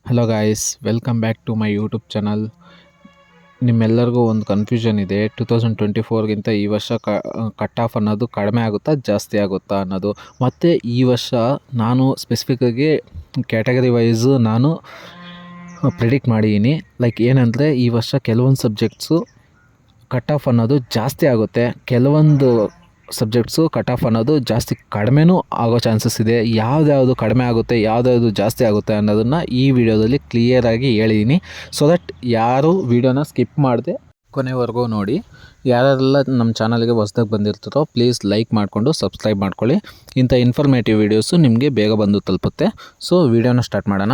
Hello guys, welcome back to my YouTube channel. ನಿಮ್ಮೆಲ್ಲರಿಗೂ ಒಂದು confusion ಇದೆ. 2024ಗಿಂತ ಈ ವರ್ಷ ಕಟ್ ಆಫ್ ಅನ್ನೋದು ಕಡಿಮೆ ಆಗುತ್ತಾ ಜಾಸ್ತಿ ಆಗುತ್ತಾ ಅನ್ನೋದು. ಮತ್ತು ಈ ವರ್ಷ ನಾನು ಸ್ಪೆಸಿಫಿಕ್ಕಾಗಿ ಕ್ಯಾಟಗರಿ ವೈಸು ನಾನು ಪ್ರಿಡಿಕ್ಟ್ ಮಾಡಿದ್ದೀನಿ. ಲೈಕ್ ಏನಂದರೆ, ಈ ವರ್ಷ ಕೆಲವೊಂದು ಸಬ್ಜೆಕ್ಟ್ಸು ಕಟ್ ಆಫ್ ಅನ್ನೋದು ಜಾಸ್ತಿ ಆಗುತ್ತೆ, ಕೆಲವೊಂದು ಸಬ್ಜೆಕ್ಟ್ಸು ಕಟ್ ಆಫ್ ಅನ್ನೋದು ಜಾಸ್ತಿ ಕಡಿಮೆನೂ ಆಗೋ ಚಾನ್ಸಸ್ ಇದೆ. ಯಾವ್ದ್ಯಾವುದು ಕಡಿಮೆ ಆಗುತ್ತೆ, ಯಾವ್ದ್ಯಾವುದು ಜಾಸ್ತಿ ಆಗುತ್ತೆ ಅನ್ನೋದನ್ನು ಈ ವಿಡಿಯೋದಲ್ಲಿ ಕ್ಲಿಯರಾಗಿ ಹೇಳಿದ್ದೀನಿ. ಸೊ ದಟ್ ಯಾರು ವಿಡಿಯೋನ ಸ್ಕಿಪ್ ಮಾಡದೆ ಕೊನೆವರೆಗೂ ನೋಡಿ. ಯಾರೆಲ್ಲ ನಮ್ಮ ಚಾನಲ್ಗೆ ಹೊಸ್ದಾಗಿ ಬಂದಿರ್ತಾರೋ ಪ್ಲೀಸ್ ಲೈಕ್ ಮಾಡಿಕೊಂಡು ಸಬ್ಸ್ಕ್ರೈಬ್ ಮಾಡ್ಕೊಳ್ಳಿ. ಇಂಥ ಇನ್ಫಾರ್ಮೇಟಿವ್ ವೀಡಿಯೋಸು ನಿಮಗೆ ಬೇಗ ಬಂದು ತಲುಪುತ್ತೆ. ಸೊ ವಿಡಿಯೋನ ಸ್ಟಾರ್ಟ್ ಮಾಡೋಣ.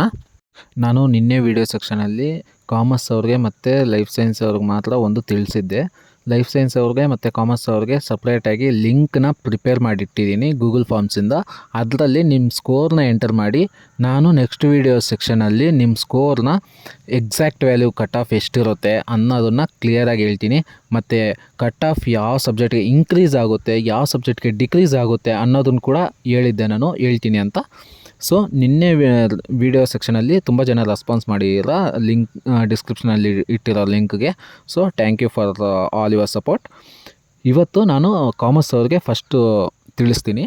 ನಾನು ನಿನ್ನೆ ವಿಡಿಯೋ ಸೆಕ್ಷನಲ್ಲಿ ಕಾಮರ್ಸ್ ಅವ್ರಿಗೆ ಮತ್ತು ಲೈಫ್ ಸೈನ್ಸ್ ಅವ್ರಿಗೆ ಮಾತ್ರ ಒಂದು ತಿಳಿಸಿದ್ದೆ. ಲೈಫ್ ಸೈನ್ಸ್ ಅವ್ರಿಗೆ ಮತ್ತು ಕಾಮರ್ಸ್ ಅವ್ರಿಗೆ ಸಪ್ರೇಟಾಗಿ ಲಿಂಕ್ನ ಪ್ರಿಪೇರ್ ಮಾಡಿಟ್ಟಿದ್ದೀನಿ ಗೂಗಲ್ ಫಾರ್ಮ್ಸಿಂದ. ಅದರಲ್ಲಿ ನಿಮ್ಮ ಸ್ಕೋರ್ನ ಎಂಟರ್ ಮಾಡಿ, ನಾನು ನೆಕ್ಸ್ಟ್ ವಿಡಿಯೋ ಸೆಕ್ಷನಲ್ಲಿ ನಿಮ್ಮ ಸ್ಕೋರ್ನ ಎಕ್ಸಾಕ್ಟ್ ವ್ಯಾಲ್ಯೂ ಕಟ್ ಆಫ್ ಎಷ್ಟಿರುತ್ತೆ ಅನ್ನೋದನ್ನು ಕ್ಲಿಯರಾಗಿ ಹೇಳ್ತೀನಿ. ಮತ್ತು ಕಟ್ ಆಫ್ ಯಾವ ಸಬ್ಜೆಕ್ಟ್ಗೆ ಇನ್ಕ್ರೀಸ್ ಆಗುತ್ತೆ, ಯಾವ ಸಬ್ಜೆಕ್ಟ್ಗೆ ಡಿಕ್ರೀಸ್ ಆಗುತ್ತೆ ಅನ್ನೋದನ್ನು ಕೂಡ ಹೇಳ್ತೀನಿ ಅಂತ. ಸೊ ನಿನ್ನೆ ವಿಡಿಯೋ ಸೆಕ್ಷನಲ್ಲಿ ತುಂಬ ಜನ ರೆಸ್ಪಾನ್ಸ್ ಮಾಡಿರೋ ಲಿಂಕ್ ಡಿಸ್ಕ್ರಿಪ್ಷನಲ್ಲಿ ಇಟ್ಟಿರೋ ಲಿಂಕ್ಗೆ. So thank you for all your support. ಇವತ್ತು ನಾನು ಕಾಮರ್ಸ್ ಅವ್ರಿಗೆ ಫಸ್ಟು ತಿಳಿಸ್ತೀನಿ.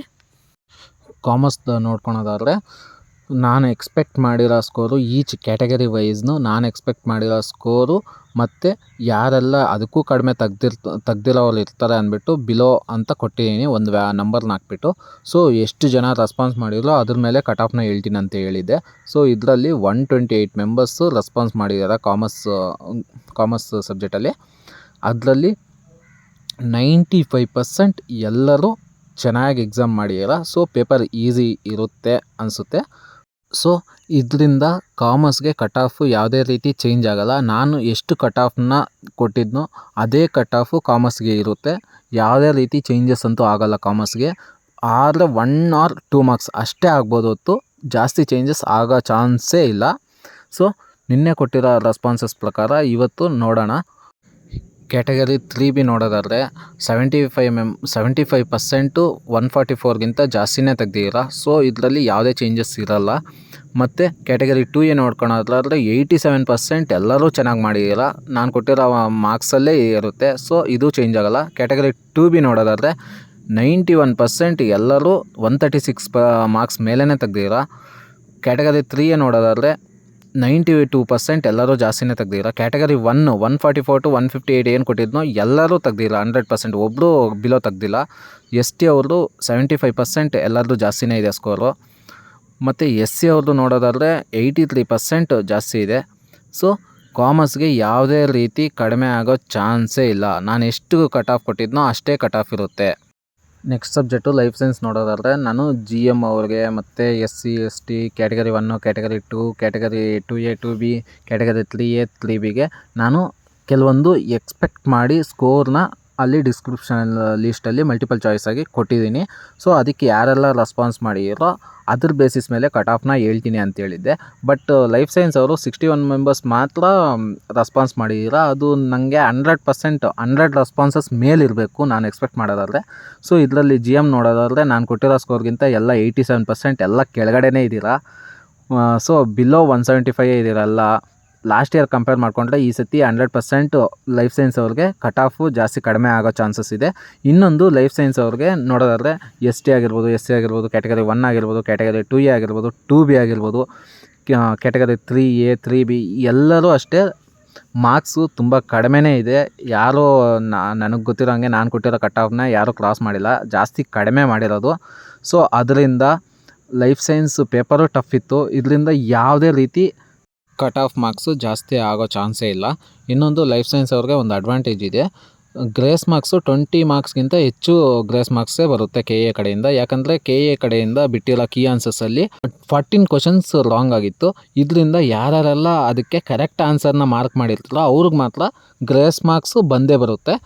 ಕಾಮರ್ಸ್ ನೋಡ್ಕೊಳೋದಾದರೆ, ನಾನು ಎಕ್ಸ್ಪೆಕ್ಟ್ ಮಾಡಿರೋ ಸ್ಕೋರು ಈಚ್ ಕ್ಯಾಟಗರಿ ವೈಸ್ನು ನಾನು ಎಕ್ಸ್ಪೆಕ್ಟ್ ಮಾಡಿರೋ ಸ್ಕೋರು ಮತ್ತು ಯಾರೆಲ್ಲ ಅದಕ್ಕೂ ಕಡಿಮೆ ತೆಗ್ದಿರೋರು ಇರ್ತಾರೆ ಅಂದ್ಬಿಟ್ಟು ಬಿಲೋ ಅಂತ ಕೊಟ್ಟಿದ್ದೀನಿ, ಒಂದು ನಂಬರ್ನ ಹಾಕ್ಬಿಟ್ಟು. ಸೊ ಎಷ್ಟು ಜನ ರೆಸ್ಪಾನ್ಸ್ ಮಾಡಿದ್ರು ಅದ್ರ ಮೇಲೆ ಕಟ್ ಆಫ್ನ ಹೇಳ್ತೀನಿ ಅಂತ ಹೇಳಿದ್ದೆ. ಸೊ ಇದರಲ್ಲಿ 128 ಮೆಂಬರ್ಸು ರೆಸ್ಪಾನ್ಸ್ ಮಾಡಿದ್ದಾರೆ ಕಾಮರ್ಸ್ ಸಬ್ಜೆಕ್ಟಲ್ಲಿ. ಅದರಲ್ಲಿ 95% ಎಲ್ಲರೂ ಚೆನ್ನಾಗಿ ಎಕ್ಸಾಮ್ ಮಾಡಿದ್ದೀರ. ಸೊ ಪೇಪರ್ ಈಸಿ ಇರುತ್ತೆ ಅನಿಸುತ್ತೆ. ಸೊ ಇದರಿಂದ ಕಾಮರ್ಸ್ಗೆ ಕಟ್ ಆಫು ಯಾವುದೇ ರೀತಿ ಚೇಂಜ್ ಆಗೋಲ್ಲ. ನಾನು ಎಷ್ಟು ಕಟ್ ಆಫ್ನ ಕೊಟ್ಟಿದ್ನೋ ಅದೇ ಕಟ್ ಆಫು ಕಾಮರ್ಸ್ಗೆ ಇರುತ್ತೆ. ಯಾವುದೇ ರೀತಿ ಚೇಂಜಸ್ ಅಂತೂ ಆಗೋಲ್ಲ ಕಾಮರ್ಸ್ಗೆ. ಆದರೆ 1 or 2 ಮಾರ್ಕ್ಸ್ ಅಷ್ಟೇ ಆಗ್ಬೋದು ಹೊತ್ತು ಜಾಸ್ತಿ ಚೇಂಜಸ್ ಆಗೋ ಚಾನ್ಸೇ ಇಲ್ಲ. ಸೊ ನಿನ್ನೆ ಕೊಟ್ಟಿರೋ ರೆಸ್ಪಾನ್ಸಸ್ ಪ್ರಕಾರ ಇವತ್ತು ನೋಡೋಣ. ಕ್ಯಾಟಗರಿ 3B ನೋಡೋದಾದರೆ 75% 144ಗಿಂತ ಜಾಸ್ತಿನೇ ತೆಗ್ದಿದ್ದೀರ. ಸೊ ಇದರಲ್ಲಿ ಯಾವುದೇ ಚೇಂಜಸ್ ಇರೋಲ್ಲ. ಮತ್ತು ಕ್ಯಾಟಗರಿ 2A ನೋಡ್ಕೊಳೋದಾದರೆ 87% ಎಲ್ಲರೂ ಚೆನ್ನಾಗಿ ಮಾಡಿದ್ದೀರ. ನಾನು ಕೊಟ್ಟಿರೋ ಮಾರ್ಕ್ಸಲ್ಲೇ ಇರುತ್ತೆ. ಸೊ ಇದು ಚೇಂಜ್ ಆಗೋಲ್ಲ. ಕ್ಯಾಟಗರಿ 2B ನೋಡೋದಾದರೆ 91% ಎಲ್ಲರೂ 136 ಮಾರ್ಕ್ಸ್ ಮೇಲೇ ತೆಗ್ದಿದ್ದೀರ. ಕ್ಯಾಟಗರಿ 3A ನೋಡೋದಾದರೆ 92% ಎಲ್ಲರೂ ಜಾಸ್ತಿನೇ ತೆಗ್ದಿದ್ದೀರ. ಕ್ಯಾಟಗರಿ 144 to 158 ಏನು ಕೊಟ್ಟಿದ್ನೋ ಎಲ್ಲರೂ ತೆಗ್ದಿಲ್ಲ, 100%. ಒಬ್ಬರು ಬಿಲೋ ತೆಗ್ದಿಲ್ಲ. ST ಅವ್ರದ್ದು 75% ಎಲ್ಲರದ್ದು ಜಾಸ್ತಿನೇ ಇದೆ ಸ್ಕೋರು. ಮತ್ತು SC ಅವ್ರದ್ದು ನೋಡೋದಾದರೆ 83% ಜಾಸ್ತಿ ಇದೆ. ಸೊ ಕಾಮರ್ಸ್ಗೆ ಯಾವುದೇ ರೀತಿ ಕಡಿಮೆ ಆಗೋ ಚಾನ್ಸೇ ಇಲ್ಲ. ನಾನು ಎಷ್ಟು ಕಟ್ ಆಫ್ ಕೊಟ್ಟಿದ್ನೋ ಅಷ್ಟೇ ಕಟ್ ಆಫ್ ಇರುತ್ತೆ. ನೆಕ್ಸ್ಟ್ ಸಬ್ಜೆಕ್ಟು ಲೈಫ್ ಸೈನ್ಸ್ ನೋಡೋದಾದರೆ, ನಾನು GM ಅವ್ರಿಗೆ ಮತ್ತು SC ST category 1, category 2, category 2A 2B, category 3A 3Bಗೆ ನಾನು ಕೆಲವೊಂದು ಎಕ್ಸ್ಪೆಕ್ಟ್ ಮಾಡಿ ಸ್ಕೋರ್ನ ಅಲ್ಲಿ ಡಿಸ್ಕ್ರಿಪ್ಷನ್ ಲಿಸ್ಟಲ್ಲಿ ಮಲ್ಟಿಪಲ್ ಚಾಯ್ಸ್ ಆಗಿ ಕೊಟ್ಟಿದ್ದೀನಿ. ಸೊ ಅದಕ್ಕೆ ಯಾರೆಲ್ಲ ರೆಸ್ಪಾನ್ಸ್ ಮಾಡಿರೋ ಅದ್ರ ಬೇಸಿಸ್ ಮೇಲೆ ಕಟ್ ಆಫ್ನ ಹೇಳ್ತೀನಿ ಅಂತ ಹೇಳಿದ್ದೆ. ಬಟ್ ಲೈಫ್ ಸೈನ್ಸ್ ಅವರು 61 ಮೆಂಬರ್ಸ್ ಮಾತ್ರ ರೆಸ್ಪಾನ್ಸ್ ಮಾಡಿದ್ದೀರ. ಅದು ನನಗೆ 100% ರೆಸ್ಪಾನ್ಸಸ್ ಮೇಲಿರಬೇಕು ನಾನು ಎಕ್ಸ್ಪೆಕ್ಟ್ ಮಾಡೋದಾದರೆ. ಸೊ ಇದರಲ್ಲಿ GM ನೋಡೋದಾದರೆ ನಾನು ಕೊಟ್ಟಿರೋ ಸ್ಕೋರ್ಗಿಂತ ಎಲ್ಲ 87% ಎಲ್ಲ ಕೆಳಗಡೆನೇ ಇದ್ದೀರಾ. ಸೊ ಬಿಲೋ 175 ಇದ್ದೀರಲ್ಲ. ಲಾಸ್ಟ್ ಇಯರ್ ಕಂಪೇರ್ ಮಾಡಿಕೊಂಡ್ರೆ ಈ ಸತಿ 100% ಲೈಫ್ ಸೈನ್ಸ್ ಅವ್ರಿಗೆ ಕಟ್ ಆಫು ಜಾಸ್ತಿ ಕಡಿಮೆ ಆಗೋ ಚಾನ್ಸಸ್ ಇದೆ. ಇನ್ನೊಂದು ಲೈಫ್ ಸೈನ್ಸ್ ಅವ್ರಿಗೆ ನೋಡೋದಾದರೆ ST ಆಗಿರ್ಬೋದು, SC ಆಗಿರ್ಬೋದು, ಕ್ಯಾಟಗರಿ 1 ಆಗಿರ್ಬೋದು, ಕ್ಯಾಟಗರಿ 2A ಆಗಿರ್ಬೋದು, 2B ಆಗಿರ್ಬೋದು, ಕ್ಯಾಟಗರಿ 3A 3B ಎಲ್ಲರೂ ಅಷ್ಟೇ ಮಾರ್ಕ್ಸು ತುಂಬ ಕಡಿಮೆನೇ ಇದೆ. ಯಾರೂ ನನಗೆ ಗೊತ್ತಿರೋ ಹಂಗೆ ನಾನು ಕೊಟ್ಟಿರೋ ಕಟ್ ಆಫ್ನ ಯಾರೂ ಕ್ರಾಸ್ ಮಾಡಿಲ್ಲ, ಜಾಸ್ತಿ ಕಡಿಮೆ ಮಾಡಿರೋದು. ಸೊ ಅದರಿಂದ ಲೈಫ್ ಸೈನ್ಸ್ ಪೇಪರು ಟಫ್ ಇತ್ತು. ಇದರಿಂದ ಯಾವುದೇ ರೀತಿ ಕಟ್ ಆಫ್ ಮಾರ್ಕ್ಸು ಜಾಸ್ತಿ ಆಗೋ ಚಾನ್ಸೇ ಇಲ್ಲ. ಇನ್ನೊಂದು ಲೈಫ್ ಸೈನ್ಸ್ ಅವ್ರಿಗೆ ಒಂದು ಅಡ್ವಾಂಟೇಜ್ ಇದೆ. ಗ್ರೇಸ್ ಮಾರ್ಕ್ಸು 20 ಮಾರ್ಕ್ಸ್ಗಿಂತ ಹೆಚ್ಚು ಗ್ರೇಸ್ ಮಾರ್ಕ್ಸೇ ಬರುತ್ತೆ KA ಕಡೆಯಿಂದ. ಯಾಕಂದರೆ KA ಕಡೆಯಿಂದ ಬಿಟ್ಟಿರೋ ಕೀ ಆನ್ಸರ್ಸಲ್ಲಿ 14 ಕ್ವಶನ್ಸ್ ರಾಂಗ್ ಆಗಿತ್ತು. ಇದರಿಂದ ಯಾರೆಲ್ಲ ಅದಕ್ಕೆ ಕರೆಕ್ಟ್ ಆನ್ಸರ್ನ ಮಾರ್ಕ್ ಮಾಡಿರ್ತಾರೋ ಅವ್ರಿಗೆ ಮಾತ್ರ ಗ್ರೇಸ್ ಮಾರ್ಕ್ಸು ಬಂದೇ ಬರುತ್ತೆ.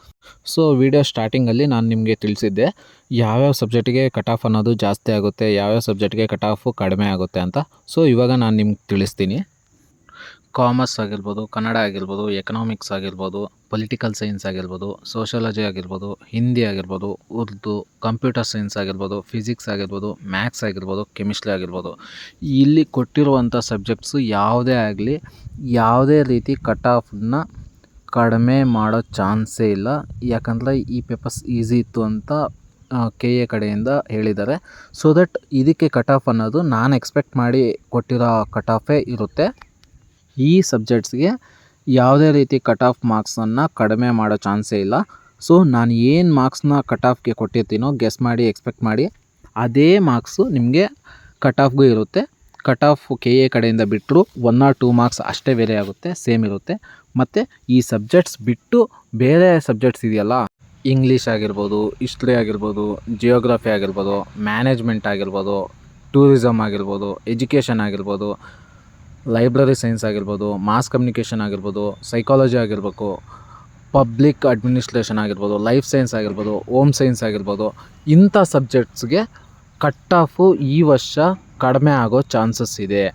ಸೊ ವಿಡಿಯೋ ಸ್ಟಾರ್ಟಿಂಗಲ್ಲಿ ನಾನು ನಿಮಗೆ ತಿಳಿಸಿದ್ದೆ ಯಾವ್ಯಾವ ಸಬ್ಜೆಕ್ಟಿಗೆ ಕಟ್ ಆಫ್ ಅನ್ನೋದು ಜಾಸ್ತಿ ಆಗುತ್ತೆ, ಯಾವ್ಯಾವ ಸಬ್ಜೆಕ್ಟ್ಗೆ ಕಟ್ ಆಫು ಕಡಿಮೆ ಆಗುತ್ತೆ ಅಂತ. ಸೊ ಇವಾಗ ನಾನು ನಿಮ್ಗೆ ತಿಳಿಸ್ತೀನಿ. ಕಾಮರ್ಸ್ ಆಗಿರ್ಬೋದು, ಕನ್ನಡ ಆಗಿರ್ಬೋದು, ಎಕನಾಮಿಕ್ಸ್ ಆಗಿರ್ಬೋದು, ಪೊಲಿಟಿಕಲ್ ಸೈನ್ಸ್ ಆಗಿರ್ಬೋದು, ಸೋಷಿಯಾಲಜಿ ಆಗಿರ್ಬೋದು, ಹಿಂದಿ ಆಗಿರ್ಬೋದು, ಉರ್ದು, ಕಂಪ್ಯೂಟರ್ ಸೈನ್ಸ್ ಆಗಿರ್ಬೋದು, ಫಿಸಿಕ್ಸ್ ಆಗಿರ್ಬೋದು, ಮ್ಯಾಥ್ಸ್ ಆಗಿರ್ಬೋದು, ಕೆಮಿಸ್ಟ್ರಿ ಆಗಿರ್ಬೋದು. ಇಲ್ಲಿ ಕೊಟ್ಟಿರುವಂಥ ಸಬ್ಜೆಕ್ಟ್ಸು ಯಾವುದೇ ಆಗಲಿ ಯಾವುದೇ ರೀತಿ ಕಟ್ ಆಫನ್ನ ಕಡಿಮೆ ಮಾಡೋ ಚಾನ್ಸೇ ಇಲ್ಲ. ಯಾಕಂದರೆ ಈ ಪೇಪರ್ಸ್ ಈಸಿ ಇತ್ತು ಅಂತ ಕೆ ಎ ಕಡೆಯಿಂದ ಹೇಳಿದ್ದಾರೆ. ಸೊ ದಟ್ ಇದಕ್ಕೆ ಕಟ್ ಆಫ್ ಅನ್ನೋದು ನಾನು ಎಕ್ಸ್ಪೆಕ್ಟ್ ಮಾಡಿ ಕೊಟ್ಟಿರೋ ಕಟ್ ಆಫೇ ಇರುತ್ತೆ. ಈ ಸಬ್ಜೆಕ್ಟ್ಸ್ಗೆ ಯಾವುದೇ ರೀತಿ ಕಟ್ ಆಫ್ ಮಾರ್ಕ್ಸನ್ನು ಕಡಿಮೆ ಮಾಡೋ ಚಾನ್ಸೇ ಇಲ್ಲ. ಸೊ ನಾನು ಏನು ಮಾರ್ಕ್ಸ್ನ ಕಟ್ ಆಫ್ಗೆ ಕೊಟ್ಟಿರ್ತೀನೋ ಗೆಸ್ ಮಾಡಿ ಎಕ್ಸ್ಪೆಕ್ಟ್ ಮಾಡಿ ಅದೇ ಮಾರ್ಕ್ಸು ನಿಮಗೆ ಕಟ್ ಆಫ್ಗೂ ಇರುತ್ತೆ. ಕಟ್ ಆಫ್ ಕೆ ಎ ಕಡೆಯಿಂದ ಬಿಟ್ಟರು 1 or 2 ಮಾರ್ಕ್ಸ್ ಅಷ್ಟೇ ಬೇರೆ ಆಗುತ್ತೆ, ಸೇಮ್ ಇರುತ್ತೆ. ಮತ್ತು ಈ ಸಬ್ಜೆಕ್ಟ್ಸ್ ಬಿಟ್ಟು ಬೇರೆ ಸಬ್ಜೆಕ್ಟ್ಸ್ ಇದೆಯಲ್ಲ, ಇಂಗ್ಲೀಷ್ ಆಗಿರ್ಬೋದು, ಹಿಸ್ಟ್ರಿ ಆಗಿರ್ಬೋದು, ಜಿಯೋಗ್ರಫಿ ಆಗಿರ್ಬೋದು, ಮ್ಯಾನೇಜ್ಮೆಂಟ್ ಆಗಿರ್ಬೋದು, ಟೂರಿಸಮ್ ಆಗಿರ್ಬೋದು, ಎಜುಕೇಷನ್ ಆಗಿರ್ಬೋದು, ಲೈಬ್ರರಿ ಸೈನ್ಸ್ ಆಗಿರ್ಬೋದು, ಮಾಸ್ ಕಮ್ಯುನಿಕೇಷನ್ ಆಗಿರ್ಬೋದು, ಸೈಕಾಲಜಿ ಆಗಿರ್ಬೇಕು, ಪಬ್ಲಿಕ್ ಅಡ್ಮಿನಿಸ್ಟ್ರೇಷನ್ ಆಗಿರ್ಬೋದು, ಲೈಫ್ ಸೈನ್ಸ್ ಆಗಿರ್ಬೋದು, ಹೋಮ್ ಸೈನ್ಸ್ ಆಗಿರ್ಬೋದು, ಇಂಥ ಸಬ್ಜೆಕ್ಟ್ಸ್ಗೆ ಕಟ್ ಆಫು ಈ ವರ್ಷ ಕಡಿಮೆ ಆಗೋ ಚಾನ್ಸಸ್ ಇದೆ.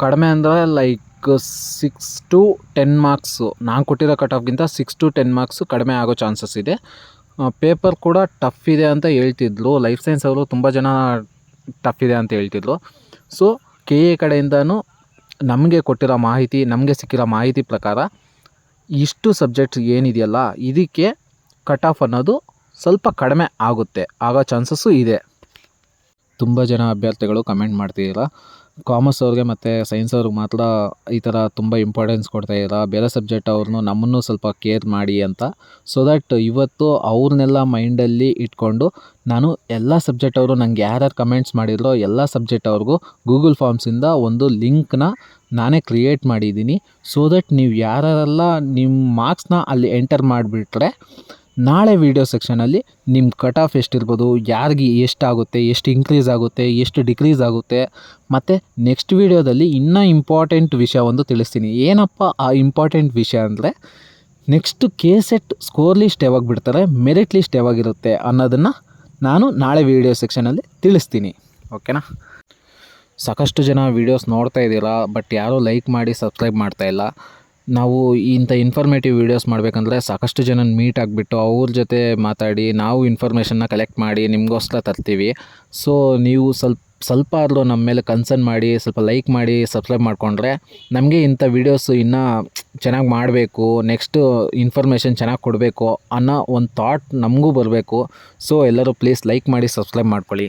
ಕಡಿಮೆ ಅಂದರೆ ಲೈಕ್ 6 to 10 ಮಾರ್ಕ್ಸು, ನಾನು ಕೊಟ್ಟಿರೋ ಕಟ್ ಆಫ್ಗಿಂತ 6 to 10 ಮಾರ್ಕ್ಸು ಕಡಿಮೆ ಆಗೋ ಚಾನ್ಸಸ್ ಇದೆ. ಪೇಪರ್ ಕೂಡ ಟಫ್ ಇದೆ ಅಂತ ಹೇಳ್ತಿದ್ರು. ಲೈಫ್ ಸೈನ್ಸ್ ಅವರು ತುಂಬ ಜನ ಟಫ್ ಇದೆ ಅಂತ ಹೇಳ್ತಿದ್ರು. ಸೊ ಕೆ ಎ ಕಡೆಯಿಂದನೂ ನಮಗೆ ಕೊಟ್ಟಿರೋ ಮಾಹಿತಿ, ನಮಗೆ ಸಿಕ್ಕಿರೋ ಮಾಹಿತಿ ಪ್ರಕಾರ ಇಷ್ಟು ಸಬ್ಜೆಕ್ಟ್ಸ್ ಏನಿದೆಯಲ್ಲ ಇದಕ್ಕೆ ಕಟ್ ಆಫ್ ಅನ್ನೋದು ಸ್ವಲ್ಪ ಕಡಿಮೆ ಆಗೋ ಚಾನ್ಸಸ್ಸು ಇದೆ. ತುಂಬ ಜನ ಅಭ್ಯರ್ಥಿಗಳು ಕಮೆಂಟ್ ಮಾಡ್ತಿದ್ದೀರಾ, ಕಾಮರ್ಸ್ ಅವ್ರಿಗೆ ಮತ್ತು ಸೈನ್ಸ್ ಅವ್ರಿಗೆ ಮಾತ್ರ ಈ ಥರ ತುಂಬ ಇಂಪಾರ್ಟೆನ್ಸ್ ಕೊಡ್ತಾಯಿದ್ದೀರಾ, ಬೇರೆ ಸಬ್ಜೆಕ್ಟ್ ಅವ್ರನ್ನೂ ನಮ್ಮನ್ನು ಸ್ವಲ್ಪ ಕೇರ್ ಮಾಡಿ ಅಂತ. ಸೊ ದ್ಯಾಟ್ ಇವತ್ತು ಅವ್ರನ್ನೆಲ್ಲ ಮೈಂಡಲ್ಲಿ ಇಟ್ಕೊಂಡು ನಾನು ಎಲ್ಲ ಸಬ್ಜೆಕ್ಟ್ ಅವರು ನಂಗೆ ಯಾರ್ಯಾರು ಕಮೆಂಟ್ಸ್ ಮಾಡಿದ್ರೋ ಎಲ್ಲ ಸಬ್ಜೆಕ್ಟ್ ಅವ್ರಿಗೂ ಗೂಗಲ್ ಫಾರ್ಮ್ಸಿಂದ ಒಂದು ಲಿಂಕ್ನ ನಾನೇ ಕ್ರಿಯೇಟ್ ಮಾಡಿದ್ದೀನಿ. ಸೊ ದಟ್ ನೀವು ಯಾರೆಲ್ಲ ನಿಮ್ಮ ಮಾರ್ಕ್ಸ್ನ ಅಲ್ಲಿ ಎಂಟರ್ ಮಾಡಿಬಿಟ್ರೆ ನಾಳೆ ವೀಡಿಯೋ ಸೆಕ್ಷನಲ್ಲಿ ನಿಮ್ಮ ಕಟ್ ಆಫ್ ಎಷ್ಟಿರ್ಬೋದು, ಯಾರಿಗೆ ಎಷ್ಟಾಗುತ್ತೆ, ಎಷ್ಟು ಇನ್ಕ್ರೀಸ್ ಆಗುತ್ತೆ, ಎಷ್ಟು ಡಿಕ್ರೀಸ್ ಆಗುತ್ತೆ, ಮತ್ತು ನೆಕ್ಸ್ಟ್ ವೀಡಿಯೋದಲ್ಲಿ ಇನ್ನೂ ಇಂಪಾರ್ಟೆಂಟ್ ವಿಷಯ ಒಂದು ತಿಳಿಸ್ತೀನಿ. ಏನಪ್ಪ ಆ ಇಂಪಾರ್ಟೆಂಟ್ ವಿಷಯ ಅಂದರೆ ನೆಕ್ಸ್ಟ್ ಕೆ-ಸೆಟ್ ಸ್ಕೋರ್ ಲಿಸ್ಟ್ ಯಾವಾಗ ಬಿಡ್ತಾರೆ, ಮೆರಿಟ್ ಲಿಸ್ಟ್ ಯಾವಾಗಿರುತ್ತೆ ಅನ್ನೋದನ್ನು ನಾನು ನಾಳೆ ವೀಡಿಯೋ ಸೆಕ್ಷನಲ್ಲಿ ತಿಳಿಸ್ತೀನಿ. ಓಕೆನಾ? ಸಾಕಷ್ಟು ಜನ ವೀಡಿಯೋಸ್ ನೋಡ್ತಾ ಇದ್ದೀರಾ, ಬಟ್ ಯಾರೂ ಲೈಕ್ ಮಾಡಿ ಸಬ್ಸ್ಕ್ರೈಬ್ ಮಾಡ್ತಾಯಿಲ್ಲ. ನಾವು ಇಂಥ ಇನ್ಫಾರ್ಮೇಟಿವ್ ವೀಡಿಯೋಸ್ ಮಾಡಬೇಕಂದ್ರೆ ಸಾಕಷ್ಟು ಜನ ಮೀಟ್ ಆಗಿಬಿಟ್ಟು ಅವ್ರ ಜೊತೆ ಮಾತಾಡಿ ನಾವು ಇನ್ಫಾರ್ಮೇಷನ್ನ ಕಲೆಕ್ಟ್ ಮಾಡಿ ನಿಮಗೋಸ್ಕರ ತರ್ತೀವಿ. ಸೊ ನೀವು ಸ್ವಲ್ಪ ಆದರೂ ನಮ್ಮ ಮೇಲೆ ಕನ್ಸರ್ನ್ ಮಾಡಿ ಸ್ವಲ್ಪ ಲೈಕ್ ಮಾಡಿ ಸಬ್ಸ್ಕ್ರೈಬ್ ಮಾಡಿಕೊಂಡ್ರೆ ನಮಗೆ ಇಂಥ ವೀಡಿಯೋಸು ಇನ್ನೂ ಚೆನ್ನಾಗಿ ಮಾಡಬೇಕು, ನೆಕ್ಸ್ಟು ಇನ್ಫಾರ್ಮೇಷನ್ ಚೆನ್ನಾಗಿ ಕೊಡಬೇಕು ಅನ್ನೋ ಒಂದು ಥಾಟ್ ನಮಗೂ ಬರಬೇಕು. ಸೊ ಎಲ್ಲರೂ ಪ್ಲೀಸ್ ಲೈಕ್ ಮಾಡಿ ಸಬ್ಸ್ಕ್ರೈಬ್ ಮಾಡ್ಕೊಳ್ಳಿ.